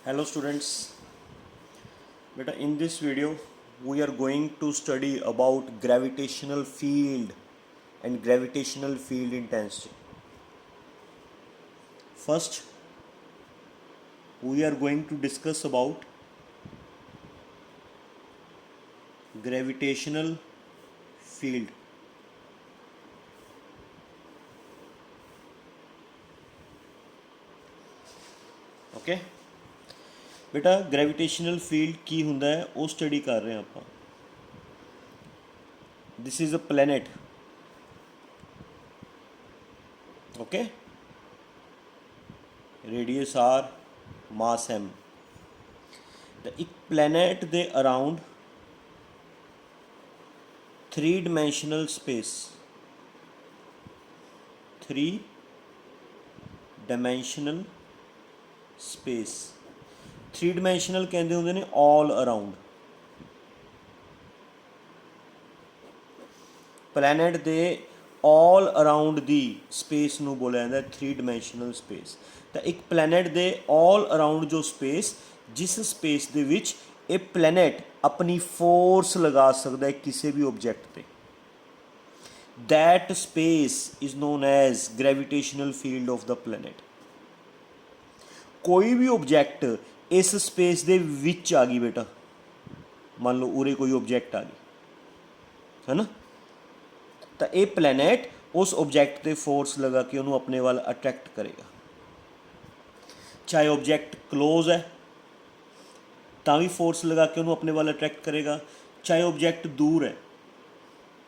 Hello students, beta in this video we are going to study about gravitational field and gravitational field intensity. First we are going to discuss about gravitational field. Okay, बेटा gravitational field की हुंदा है वो study कर रहे हैं आप. This is a planet. Okay, radius R, mass M. तो एक प्लैनेट दे around 3 dimensional space, 3 dimensional space, 3 dimensional कहते होंगे ने all around. Planet they all around the space नूं बोलिया जाता है 3 dimensional space. तो एक प्लैनेट दे ऑल अराउंड जो स्पेस, जिस स्पेस दे विच ये प्लैनेट अपनी फोर्स लगा सकता है किसी भी ऑब्जेक्ट पे, that space is known as gravitational field of the planet. कोई भी ऑब्जेक्ट इस स्पेस दे विच आ गई बेटा, मान लो उरे कोई ऑब्जेक्ट आ गई है ना, तो ये प्लैनेट उस ऑब्जेक्ट पे फोर्स लगा के उन्होंने अपने वाल अट्रैक्ट करेगा. चाहे ऑब्जेक्ट क्लोज है तो भी फोर्स लगा के उन्होंने अपने वाल अट्रैक्ट करेगा, चाहे ऑब्जेक्ट दूर है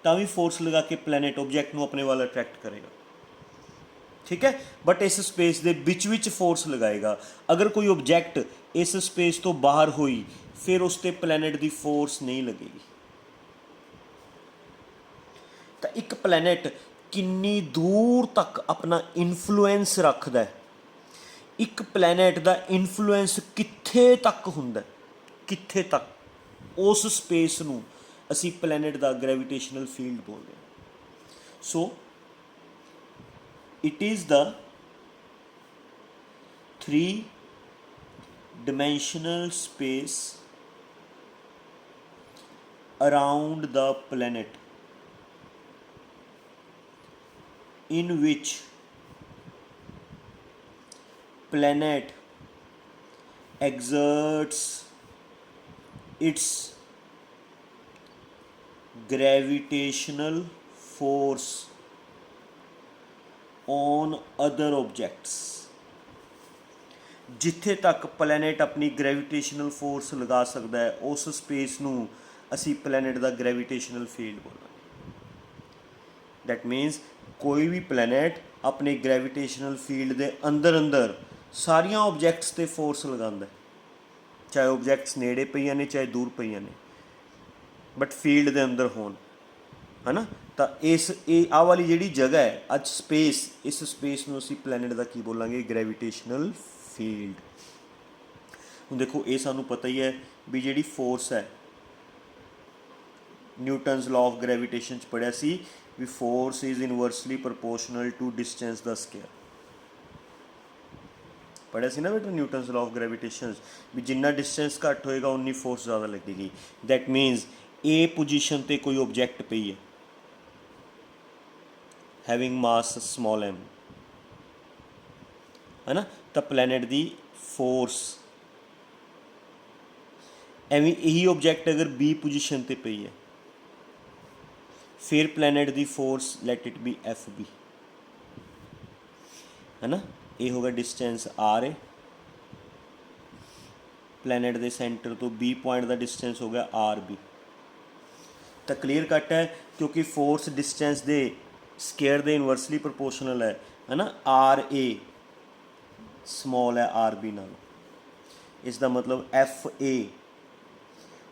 तो भी फोर्स लगा के प्लैनेट ऑब्जेक्ट को अपने वाल अट्रैक्ट करेगा. ठीक है, बट इस स्पेस के विच फोर्स लगाएगा. अगर कोई ऑब्जेक्ट इस स्पेस तो बाहर हुई फिर उस पर प्लैनेट की फोर्स नहीं लगेगी. तो एक प्लैनेट किन्नी दूर तक अपना इन्फ्लुएंस रखता है, एक प्लैनेट का इन्फ्लुएंस कित्थे तक हुंदा, कित्थे तक, उस स्पेस नूं असी प्लैनेट का ग्रेविटेशनल फील्ड बोलते हैं. So it is the 3 dimensional space around the planet in which planet exerts its gravitational force on other objects. जिथे तक प्लैनेट अपनी ग्रेविटेशनल फोर्स लगा सकता है उस स्पेस नूं असी प्लैनेट का ग्रेविटेशनल फील्ड बोलांगे. दैट मीनस कोई भी प्लैनेट अपने ग्रेविटेशनल फील्ड के अंदर अंदर सारिया ऑब्जैक्ट्स ते फोर्स लगांदा है, चाहे ऑब्जैक्ट्स नेड़े पईयां ने चाहे दूर पईयां ने, बट फील्ड के अंदर होन, है ना. तो इस आ वाली जिहड़ी जगह है अज स्पेस, इस स्पेस नूं असीं प्लैनेट का की बोलांगे ग्रेविटेशनल फील्ड. हुण देखो ये सानूं पता ही है भी जिहड़ी फोर्स है, न्यूटन्स लॉ ऑफ ग्रेविटेशन च पढ़िया सी भी force is inversely proportional to distance द स्केयर. पढ़िया सी ना बेटा न्यूटन्स लॉ ऑफ ग्रेविटेशन भी जिन्ना डिस्टेंस घट होएगा उन्नी फोर्स ज़्यादा लगेगी. दैट मीनस ए पोजीशन ते कोई ऑब्जेक्ट पई है हैविंग मास स्मॉल एम, है ना, तो प्लैनेट की फोर्स एवं यही ऑब्जेक्ट अगर बी पोजीशन ते पई है फिर प्लैनेट की force let it be F B, है ना. ये होगा डिस्टेंस आर है, प्लैनेट के सेंटर तो बी पॉइंट का डिस्टेंस हो गया आर बी. तो क्लीयर कट है क्योंकि फोर्स डिस्टेंस दे स्केयर दे इनवर्सली प्रोपोर्शनल है ना. आर ए स्मॉल है आर बी नाल, इसका मतलब F A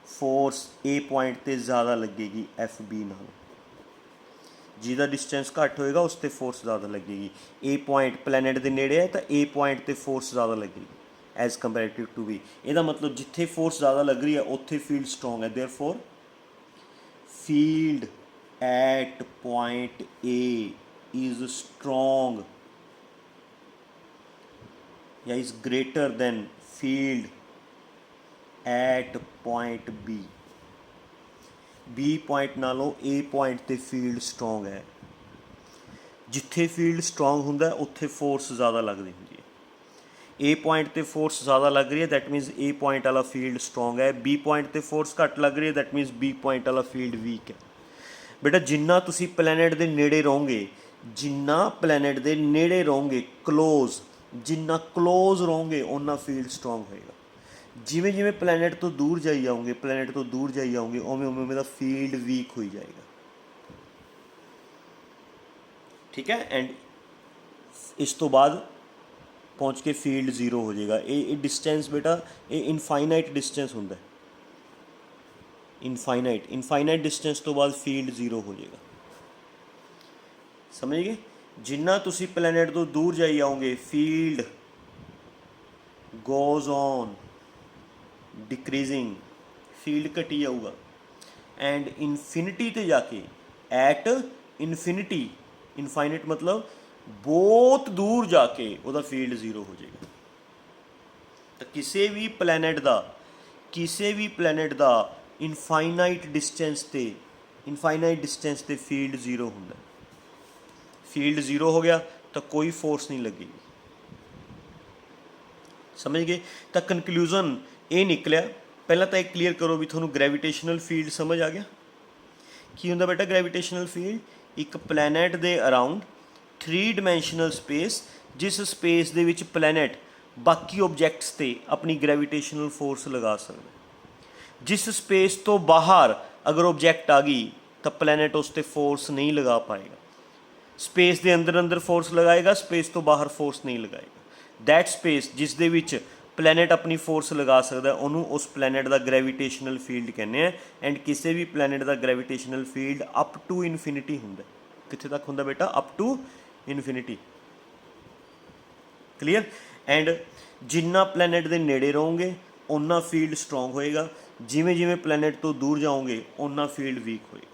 force A point ते ज़्यादा लगेगी एफ बी नाल. जिहदा डिस्टेंस घट होएगा उस पर फोर्स ज़्यादा लगेगी. ए पॉइंट प्लैनेट के नेड़े है तो ए पॉइंट ते फोर्स ज़्यादा लगेगी एज कंपेरेटिव टू बी. इसका मतलब जिथे फोर्स ज़्यादा लग रही है उत्थे फील्ड स्ट्रोंग है. Therefore field at point A is strong या is greater than field at point B point ਨਾਲੋਂ ਏ ਪੁਆਇੰਟ 'ਤੇ ਫੀਲਡ ਸਟਰੋਂਗ ਹੈ। ਜਿੱਥੇ ਫੀਲਡ ਸਟਰੋਂਗ ਹੁੰਦਾ ਉੱਥੇ ਫੋਰਸ ਜ਼ਿਆਦਾ ਲੱਗਦੀ ਹੁੰਦੀ ਹੈ। ਏ ਪੁਆਇੰਟ 'ਤੇ ਫੋਰਸ ਜ਼ਿਆਦਾ ਲੱਗ ਰਹੀ ਹੈ, ਦੈਟ ਮੀਨਸ ਏ ਪੁਆਇੰਟ ਵਾਲਾ ਫੀਲਡ ਸਟਰੋਂਗ ਹੈ। ਬੀ ਪੁਆਇੰਟ 'ਤੇ ਫੋਰਸ ਘੱਟ ਲੱਗ ਰਹੀ ਹੈ, ਦੈਟ ਮੀਨਸ ਬੀ ਪੁਆਇੰਟ ਵਾਲਾ ਫੀਲਡ ਵੀਕ ਹੈ। ਬੇਟਾ ਜਿੰਨਾ ਤੁਸੀਂ ਪਲੈਨਟ ਦੇ ਨੇੜੇ ਰਹੋਗੇ, ਜਿੰਨਾ ਪਲੈਨਟ ਦੇ ਨੇੜੇ ਰਹੋਗੇ, ਜਿੰਨਾ ਕਲੋਜ਼ ਰਹੋਗੇ ਓਨਾ ਫੀਲਡ ਸਟਰੋਂਗ ਹੋਏਗਾ। ਜਿਵੇਂ ਜਿਵੇਂ ਪਲੈਨਟ ਤੋਂ ਦੂਰ ਜਾਈ ਜਾਓਗੇ ਉਵੇਂ ਉਵੇਂ ਦਾ ਫੀਲਡ ਵੀਕ ਹੋਈ ਜਾਏਗਾ। ਠੀਕ ਹੈ। ਐਂਡ ਇਸ ਤੋਂ ਬਾਅਦ ਪਹੁੰਚ ਕੇ ਫੀਲਡ ਜ਼ੀਰੋ ਹੋ ਜਾਏਗਾ। ਇਹ ਡਿਸਟੈਂਸ ਬੇਟਾ ਇਹ ਇਨਫਾਈਨਾਈਟ ਡਿਸਟੈਂਸ ਹੁੰਦਾ। ਇਨਫਾਈਨਾਈਟ ਡਿਸਟੈਂਸ ਤੋਂ ਬਾਅਦ ਫੀਲਡ ਜ਼ੀਰੋ ਹੋ ਜਾਏਗਾ। ਸਮਝ ਗਏ? ਜਿੰਨਾ ਤੁਸੀਂ ਪਲੈਨਟ ਤੋਂ ਦੂਰ ਜਾਈ ਜਾਓਗੇ ਫੀਲਡ ਗੋਜ਼ ਔਨ ਡਿਕਰੀਜ਼ਿੰਗ, ਫੀਲਡ ਘਟੀ ਜਾਊਗਾ। ਐਂਡ ਇਨਫਿਨਿਟੀ 'ਤੇ ਜਾ ਕੇ ਐਟ ਇਨਫਿਨਿਟੀ, ਇਨਫਾਈਨਾਈਟ ਮਤਲਬ ਬਹੁਤ ਦੂਰ ਜਾ ਕੇ ਉਹਦਾ ਫੀਲਡ ਜ਼ੀਰੋ ਹੋ ਜਾਏਗਾ। ਤਾਂ ਕਿਸੇ ਵੀ ਪਲੈਨਟ ਦਾ ਇਨਫਾਈਨਾਈਟ ਡਿਸਟੈਂਸ 'ਤੇ ਫੀਲਡ ਜ਼ੀਰੋ ਹੁੰਦਾ। ਫੀਲਡ ਜ਼ੀਰੋ ਹੋ ਗਿਆ ਤਾਂ ਕੋਈ ਫੋਰਸ ਨਹੀਂ ਲੱਗੇਗੀ। ਸਮਝ ਗਏ? ਤਾਂ ਕਨਕਲੂਜ਼ਨ ਇਹ ਨਿਕਲਿਆ, ਪਹਿਲਾਂ ਤਾਂ ਇਹ ਕਲੀਅਰ ਕਰੋ ਵੀ ਤੁਹਾਨੂੰ ਗ੍ਰੈਵੀਟੇਸ਼ਨਲ ਫੀਲਡ ਸਮਝ ਆ ਗਿਆ। ਕੀ ਹੁੰਦਾ ਬੇਟਾ ਗ੍ਰੈਵੀਟੇਸ਼ਨਲ ਫੀਲਡ? ਇੱਕ ਪਲੈਨਟ ਦੇ ਅਰਾਊਂਡ 3 ਡਾਇਮੈਂਸ਼ਨਲ ਸਪੇਸ, ਜਿਸ ਸਪੇਸ ਦੇ ਵਿੱਚ ਪਲੈਨਟ ਬਾਕੀ ਓਬਜੈਕਟਸ 'ਤੇ ਆਪਣੀ ਗ੍ਰੈਵੀਟੇਸ਼ਨਲ ਫੋਰਸ ਲਗਾ ਸਕਦਾ। ਜਿਸ ਸਪੇਸ ਤੋਂ ਬਾਹਰ ਅਗਰ ਓਬਜੈਕਟ ਆ ਗਈ ਤਾਂ ਪਲੈਨਟ ਉਸ 'ਤੇ ਫੋਰਸ ਨਹੀਂ ਲਗਾ ਪਾਏਗਾ। ਸਪੇਸ ਦੇ ਅੰਦਰ ਫੋਰਸ ਲਗਾਏਗਾ, ਸਪੇਸ ਤੋਂ ਬਾਹਰ ਫੋਰਸ ਨਹੀਂ ਲਗਾਏਗਾ। ਦੈਟ ਸਪੇਸ ਜਿਸ ਦੇ ਵਿੱਚ ਪਲੈਨਟ ਆਪਣੀ ਫੋਰਸ ਲਗਾ ਸਕਦਾ ਉਹਨੂੰ ਉਸ ਪਲੈਨਟ ਦਾ ਗ੍ਰੈਵੀਟੇਸ਼ਨਲ ਫੀਲਡ ਕਹਿੰਦੇ ਆ। ਐਂਡ ਕਿਸੇ ਵੀ ਪਲੈਨਟ ਦਾ gravitational field up to infinity ਹੁੰਦਾ। ਕਿੱਥੇ ਤੱਕ ਹੁੰਦਾ ਬੇਟਾ? Up to infinity. Clear? And ਜਿੰਨਾ ਪਲੈਨਟ ਦੇ ਨੇੜੇ ਰਹੋਗੇ ਓਨਾ ਫੀਲਡ ਸਟਰੋਂਗ ਹੋਏਗਾ, ਜਿਵੇਂ ਜਿਵੇਂ ਪਲੈਨਟ ਤੋਂ ਦੂਰ ਜਾਓਗੇ ਓਨਾ ਫੀਲਡ ਵੀਕ ਹੋਏਗਾ।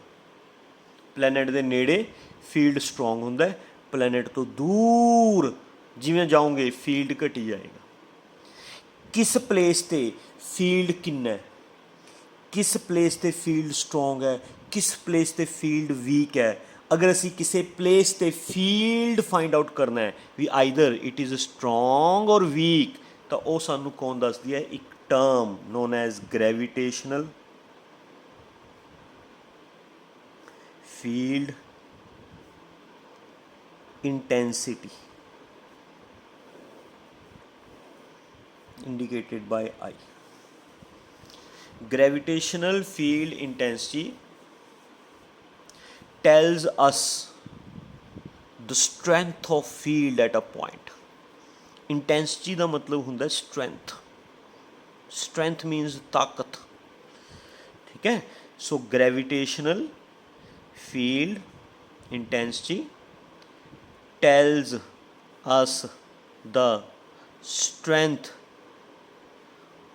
ਪਲੈਨਟ ਦੇ ਨੇੜੇ ਫੀਲਡ ਸਟਰੋਂਗ ਹੁੰਦਾ, ਪਲੈਨਟ ਤੋਂ ਦੂਰ ਜਿਵੇਂ ਜਾਓਗੇ ਫੀਲਡ ਘਟੀ ਜਾਏਗਾ। ਕਿਸ ਪਲੇਸ 'ਤੇ ਫੀਲਡ ਕਿੰਨਾ, ਕਿਸ ਪਲੇਸ 'ਤੇ ਫੀਲਡ ਸਟਰੋਂਗ ਹੈ, ਕਿਸ ਪਲੇਸ 'ਤੇ ਫੀਲਡ ਵੀਕ ਹੈ। ਅਗਰ ਅਸੀਂ ਕਿਸੇ ਪਲੇਸ 'ਤੇ ਫੀਲਡ ਫਾਈਂਡ ਆਊਟ ਕਰਨਾ ਹੈ ਵੀ either it is strong or weak, ਤਾਂ ਉਹ ਸਾਨੂੰ ਕੌਣ ਦੱਸਦੀ ਹੈ? ਇੱਕ term known as gravitational field intensity indicated by I. Gravitational field intensity tells us the strength of field at a point. Intensity ਦਾ ਮਤਲਬ ਹੁੰਦਾ strength. Strength means ਤਾਕਤ। ਠੀਕ ਹੈ? So gravitational field intensity tells us the strength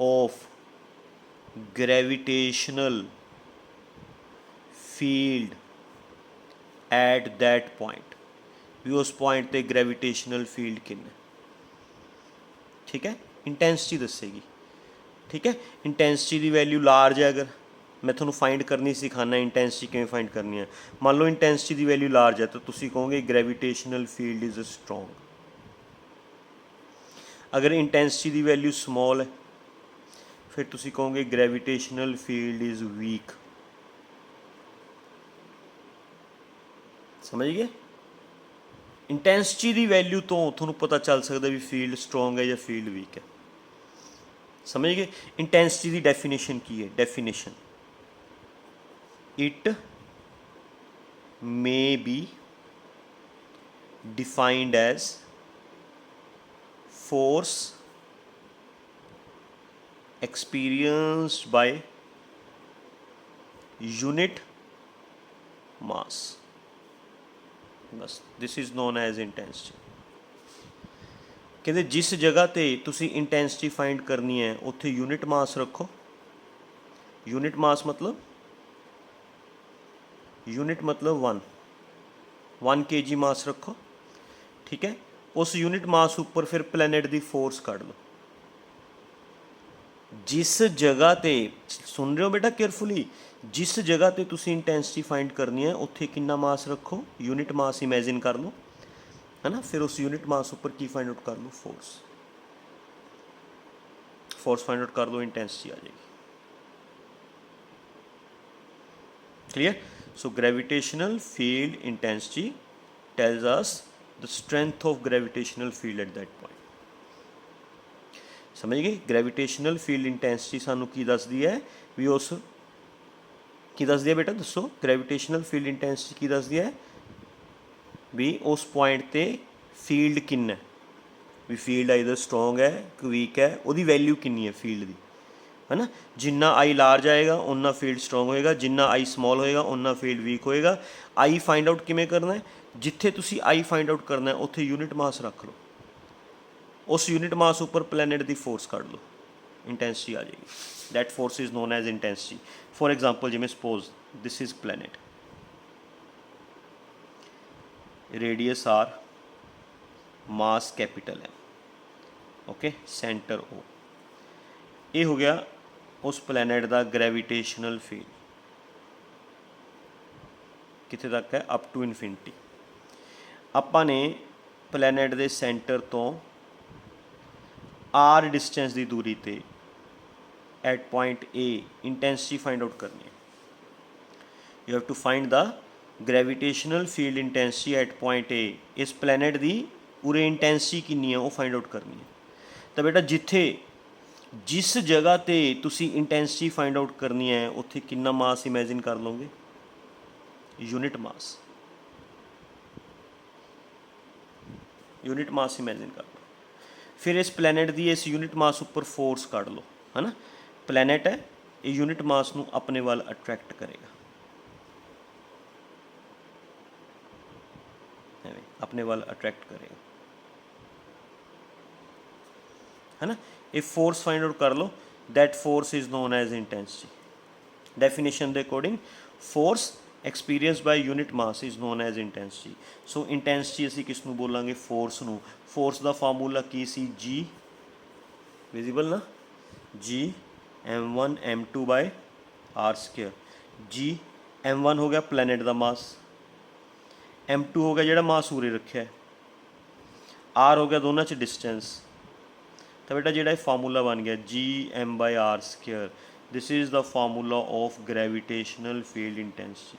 of gravitational field at that point, ਵੀ ਉਸ point 'ਤੇ ਗ੍ਰੈਵੀਟੇਸ਼ਨਲ field ਕਿੰਨਾ। ਠੀਕ ਹੈ? ਇੰਟੈਂਸਿਟੀ ਦੱਸੇਗੀ। ਠੀਕ ਹੈ? ਇੰਟੈਂਸਿਟੀ ਦੀ ਵੈਲਿਊ ਲਾਰਜ ਹੈ, ਅਗਰ ਮੈਂ ਤੁਹਾਨੂੰ ਫਾਈਂਡ ਕਰਨੀ ਸਿਖਾਉਣਾ ਇੰਟੈਂਸਿਟੀ ਕਿਵੇਂ ਫਾਈਂਡ ਕਰਨੀ ਹੈ। ਮੰਨ ਲਓ ਇੰਟੈਂਸਿਟੀ ਦੀ ਵੈਲਿਊ ਲਾਰਜ ਹੈ ਤਾਂ ਤੁਸੀਂ ਕਹੋਗੇ ਗ੍ਰੈਵੀਟੇਸ਼ਨਲ ਫੀਲਡ ਇਜ਼ ਸਟਰੋਂਗ। ਅਗਰ ਇੰਟੈਂਸਿਟੀ ਦੀ ਵੈਲਿਊ ਸਮੋਲ ਹੈ ਫਿਰ ਤੁਸੀਂ ਕਹੋਗੇ ਗ੍ਰੈਵੀਟੇਸ਼ਨਲ ਫੀਲਡ ਇਜ਼ ਵੀਕ। ਸਮਝ ਗਏ? ਇੰਟੈਂਸਿਟੀ ਦੀ ਵੈਲਿਊ ਤੋਂ ਤੁਹਾਨੂੰ ਪਤਾ ਚੱਲ ਸਕਦਾ ਵੀ ਫੀਲਡ ਸਟਰੋਂਗ ਹੈ ਜਾਂ ਫੀਲਡ ਵੀਕ ਹੈ। ਸਮਝ ਗਏ? ਇੰਟੈਂਸਿਟੀ ਦੀ ਡੈਫੀਨੇਸ਼ਨ ਕੀ ਹੈ? Definition it may be defined as force experienced by unit mass. बस this is known as intensity. ਕਹਿੰਦੇ ਜਿਸ ਜਗ੍ਹਾ 'ਤੇ ਤੁਸੀਂ ਇੰਟੈਂਸਿਟੀ ਫਾਈਂਡ ਕਰਨੀ ਹੈ ਉੱਥੇ ਯੂਨਿਟ ਮਾਸ ਰੱਖੋ। ਯੂਨਿਟ ਮਾਸ ਮਤਲਬ 1 kg ਮਾਸ ਰੱਖੋ। ਠੀਕ ਹੈ? ਉਸ ਯੂਨਿਟ ਮਾਸ ਉੱਪਰ ਫਿਰ ਪਲੈਨਟ ਦੀ ਫੋਰਸ ਕੱਢ ਲਓ। जिस जगह ते सुन रहे हो बेटा केयरफुली, जिस जगह ते तुसी इंटेंसिटी फाइंड करनी है उत्थे कितना मास रखो, यूनिट मास इमेजिन कर लो, है ना। फिर उस यूनिट मास उपर की फाइंड आउट कर लो, फोर्स। फोर्स फाइंड आउट कर लो, इंटेंसिटी आ जाएगी। Clear. So gravitational field intensity tells us the strength of gravitational field at that point. समझ गए। ग्रेविटेशनल फील्ड इंटेंसिटी सानू की दसदी है भी उस की दसदी है बेटा दसो, ग्रेविटेशनल फील्ड इंटेंसिटी की दसदी है भी उस पॉइंट ते फील्ड किन्ना है, भी फील्ड इधर स्ट्रोंग है कि वीक है, उसकी वैल्यू किन्नी है फील्ड की, है ना। जिन्ना आई लार्ज आएगा उन्ना फील्ड स्ट्रोंग होएगा, जिन्ना आई समॉल होएगा उन्ना फील्ड वीक होएगा। आई फाइंड आउट किमें करना है, जिथे तुसी आई फाइंड आउट करना है उत्थे यूनिट मास रख लो, उस यूनिट मास उपर प्लैनेट की फोर्स कढ़ लो, इंटेंसिटी आ जाएगी। That force is known as intensity. For example जिमें suppose this is planet, radius R, mass capital है, ओके, सेंटर ओ। ये हो गया उस प्लैनेट का ग्रेविटेशनल फील्ड, कितने तक है, अप टू इनफिनिटी। आपां ने प्लैनेट के सेंटर तो आर डिस्टेंस की दूरी ते at point A intensity find out करनी है। You have to find the gravitational field intensity at point A. इस प्लैनेट की उरे इंटेंसिटी कितनी है वो फाइंड आउट करनी है। तो बेटा जिथे जिस जगह ते तुसी इंटेंसिटी फाइंड आउट करनी है उत्थे कितना मास इमेजिन कर लोगे, unit mass, unit mass imagine कर लो। फिर इस प्लैनेट की इस यूनिट मास उपर फोर्स काढ़ लो, है ना। प्लैनेट है ये यूनिट मास नू अपने वाल अट्रैक्ट करेगा, अपने वाल अट्रैक्ट करेगा, है ना। ये फोर्स फाइंड आउट कर लो, that force is known as intensity. Definition के according force experience by unit mass is known as intensity. So intensity असी किस नू बोलांगे, फोर्स नू। फोर्स का फार्मूला की सी, जी विजिबल ना, G m1 m2 by R square. G m1 हो गया प्लैनेट का मास, m2 हो गया जोड़ा मास उरे रखा है, आर हो गया दोनों च डिस्टेंस। तो बेटा जो फार्मूला बन गया G M by R square, this is the formula of gravitational field intensity.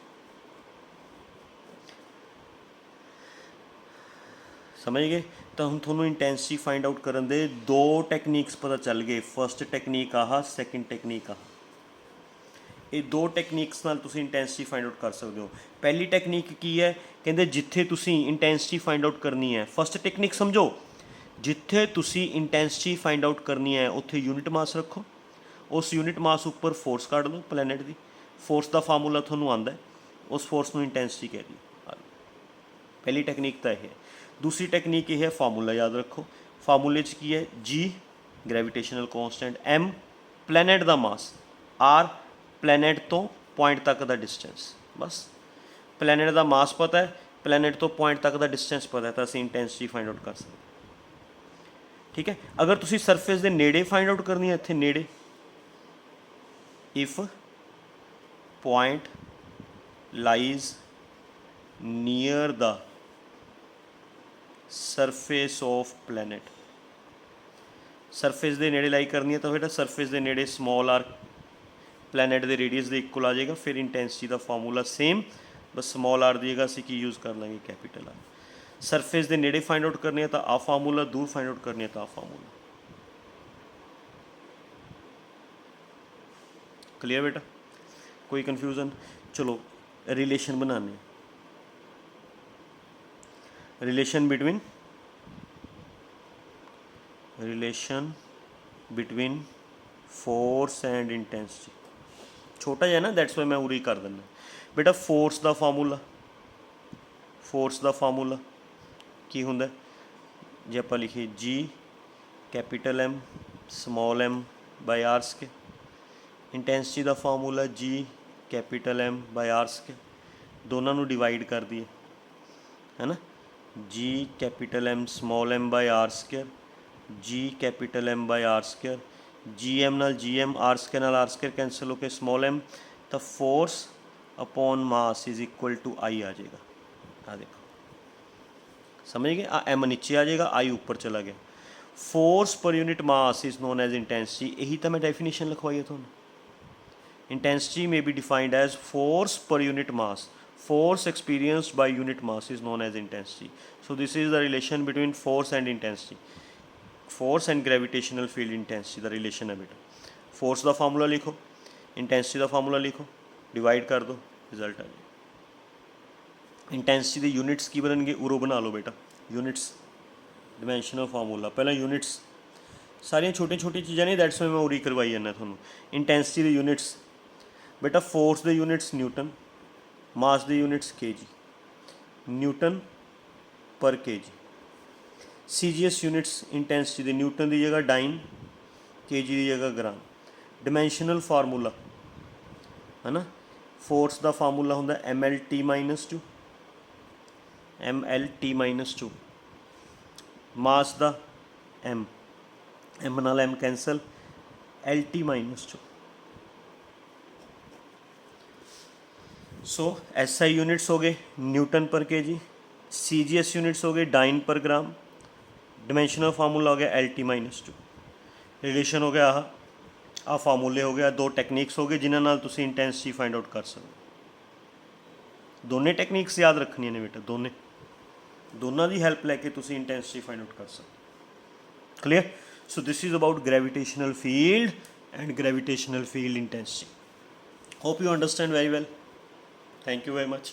समझ गए। तो हम थोनों इंटेंसिटी फाइंड आउट करन दे दो टेक्नीक्स पता चल गए। First technique ah, second technique ah. ये दो टेक्नीक्स नाल तुसी इंटेंसिटी फाइंड आउट कर सकते हो। पहली टेक्नीक की है, कहते जिथे तुसी इंटेंसिटी फाइंड आउट करनी है, फर्स्ट टेक्नीक समझो, जिथे तुसी इंटेंसिटी फाइंड आउट करनी है उत्थे यूनिट मास रखो, उस यूनिट मास उपर फोर्स काढ़ लो प्लैनेट की। फोर्स का फार्मूला थोनू आंदा है, उस फोर्स नू इंटेंसिटी कह दी। पहली टेक्नीक तो यह है। दूसरी टेक्नीक यह है, फार्मूला याद रखो। फार्मूले च की है, जी ग्रेविटेशनल कॉन्सटेंट, एम प्लैनेट का मास, आर प्लैनेट तो पॉइंट तक का डिस्टेंस। बस प्लैनेट का मास पता है, प्लैनेट तो पॉइंट तक का डिस्टेंस पता है, तो असं इंटेंसिटी फाइंड आउट कर सकते। ठीक है। अगर तुसी सरफेस के नेड़े फाइंड आउट करनी है, इत्थे नेड़े, if point lies near the surface of planet, surface के नेड़े लाई करनी है तो बेटा सरफेस के नेड़े स्मॉल आर प्लैनेट के रेडियस के इक्वल आ जाएगा। फिर इंटेंसिटी का फार्मूला सेम, बस स्मॉल आर की जगह असी की यूज़ कर लेंगे, कैपिटल आर। सरफेस के नेड़े फाइंड आउट करनी है तो आ फार्मूला, दूर फाइंड आउट करनी है तो आ फार्मूला। क्लियर बेटा, कोई कन्फ्यूजन? चलो रिलेशन बनाने, relation between force and intensity. छोटा जिहा ना, दैट्स वाई मैं उरी कर दिना बेटा। फोर्स का फार्मूला की हुंदा जे आपां लिखिए G capital M small M by R square. Intensity का formula G capital M by R square, दोनों नू डिवाइड कर दिए, है ना। G capital M small M by R square, G capital M by R square. G M ਨਾਲ G M, R square ਨਾਲ R square cancel ਹੋ ਕੇ ਸਮੋਲ m, ਤਾਂ force upon mass is equal to I ਆ ਜਾਏਗਾ। ਆ ਦੇਖੋ ਸਮਝ ਗਏ, ਆ m ਨੀਚੇ ਆ ਜਾਏਗਾ, आई ਉੱਪਰ ਚਲਾ ਗਿਆ। ਫੋਰਸ ਪਰ unit mass is non as intensity, ਇਹੀ ਤਾਂ ਮੈਂ ਡੈਫੀਨੇਸ਼ਨ ਲਿਖਵਾਈ ਹੈ ਤੁਹਾਨੂੰ। Intensity may be defined as force per unit mass. Force experienced by unit mass is known as intensity. So this is the relation between force and intensity. Force and gravitational field intensity the relation है बेटा। force का formula लिखो, intensity का formula लिखो, divide कर दो, result आ जाए। Intensity के यूनिट्स की बननगे, उरो बना लो बेटा, यूनिट्स डिमेंशनल फार्मूला। पहला यूनिट्स सारिया छोटी छोटी चीज़ां नहीं, दैट्स वाई मैं उरी करवाई जाना थोनों। इंटेंसिटी के यूनिट्स बेटा, फोर्स के यूनिट्स न्यूटन, मास के यूनिट्स kg, न्यूटन पर kg। CGS यूनिट्स इंटेंसिटी दे न्यूटन की जगह डाइन, kg की जगह ग्राम। डिमेंशनल फार्मूला है ना, फोर्स का फार्मूला होंगे MLT -2, MLT -2। मास का M, M नाल M कैंसल, LT -2। सो SI यूनिट्स हो गए न्यूटन पर kg, CGS यूनिट्स हो गए डाइन पर ग्राम, डिमेंशनल फार्मूला हो गया LT -2। रिलेशन हो गया आ फार्मूले हो गया, दो टैक्नीक्स हो गए जिन्होंने नाल तुसीं इंटेंसिटी फाइंड आउट कर सकते। दोनों टैक्नीक्स याद रखनियां ने बेटा, दोनों की हैल्प लैके तुसीं इंटेंसिटी फाइंड आउट कर सकते। Clear. So this is about gravitational field and gravitational field intensity. Hope you understand very well. Thank you very much.